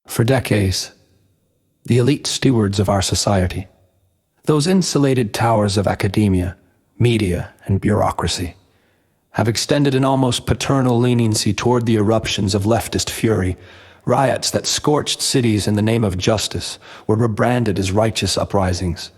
For decades, the elite stewards of our society, those insulated towers of academia, media, and bureaucracy, have extended an almost paternal leniency toward the eruptions of leftist fury. Riots that scorched cities in the name of justice were rebranded as righteous uprisings.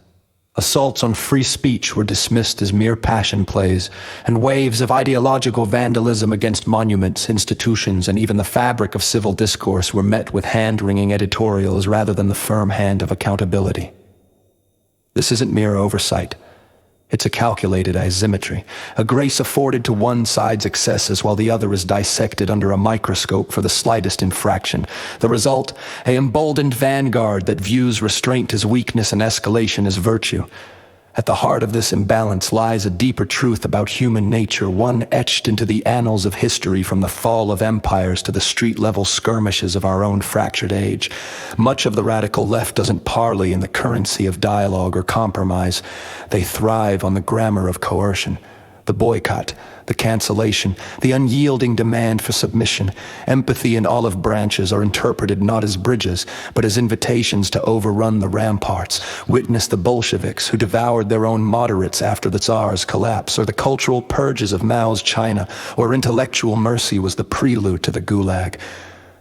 Assaults on free speech were dismissed as mere passion plays, and waves of ideological vandalism against monuments, institutions, and even the fabric of civil discourse were met with hand-wringing editorials rather than the firm hand of accountability. This isn't mere oversight. It's a calculated asymmetry, a grace afforded to one side's excesses while the other is dissected under a microscope for the slightest infraction. The result, an emboldened vanguard that views restraint as weakness and escalation as virtue. At the heart of this imbalance lies a deeper truth about human nature, one etched into the annals of history from the fall of empires to the street-level skirmishes of our own fractured age. Much of the radical left doesn't parley in the currency of dialogue or compromise. They thrive on the grammar of coercion. The boycott, the cancellation, the unyielding demand for submission, empathy and olive branches are interpreted not as bridges, but as invitations to overrun the ramparts. Witness the Bolsheviks who devoured their own moderates after the Tsar's collapse, or the cultural purges of Mao's China, where intellectual mercy was the prelude to the Gulag.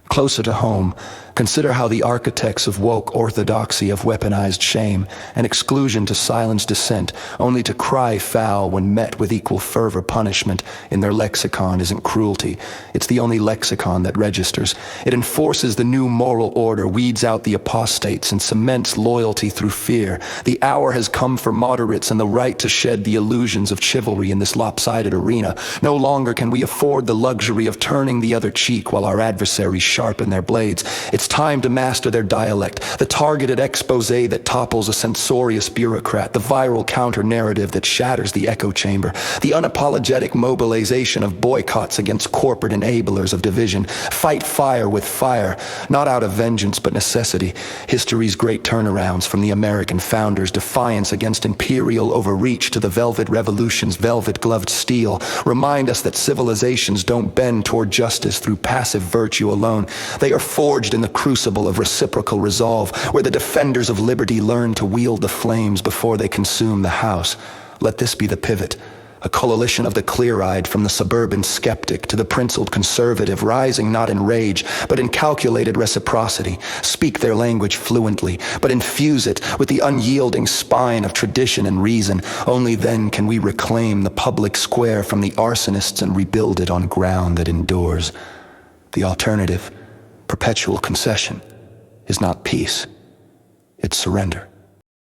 Closer to home, consider how the architects of woke orthodoxy have weaponized shame and exclusion to silence dissent, only to cry foul when met with equal fervor. Punishment in their lexicon isn't cruelty. It's the only lexicon that registers. It enforces the new moral order, weeds out the apostates, and cements loyalty through fear. The hour has come for moderates and the right to shed the illusions of chivalry in this lopsided arena. No longer can we afford the luxury of turning the other cheek while our adversaries sharpen their blades. It's time to master their dialect, the targeted expose that topples a censorious bureaucrat, the viral counter-narrative that shatters the echo chamber, the unapologetic mobilization of boycotts against corporate enablers of division. Fight fire with fire, not out of vengeance but necessity. History's great turnarounds, from the American founders' defiance against imperial overreach to the Velvet Revolution's velvet-gloved steel, remind us that civilizations don't bend toward justice through passive virtue alone. They are forged in the crucible of reciprocal resolve, where the defenders of liberty learn to wield the flames before they consume the house. Let this be the pivot. A coalition of the clear-eyed, from the suburban skeptic to the principled conservative, rising not in rage, but in calculated reciprocity. Speak their language fluently, but infuse it with the unyielding spine of tradition and reason. Only then can we reclaim the public square from the arsonists and rebuild it on ground that endures. The alternative, perpetual concession, is not peace, it's surrender.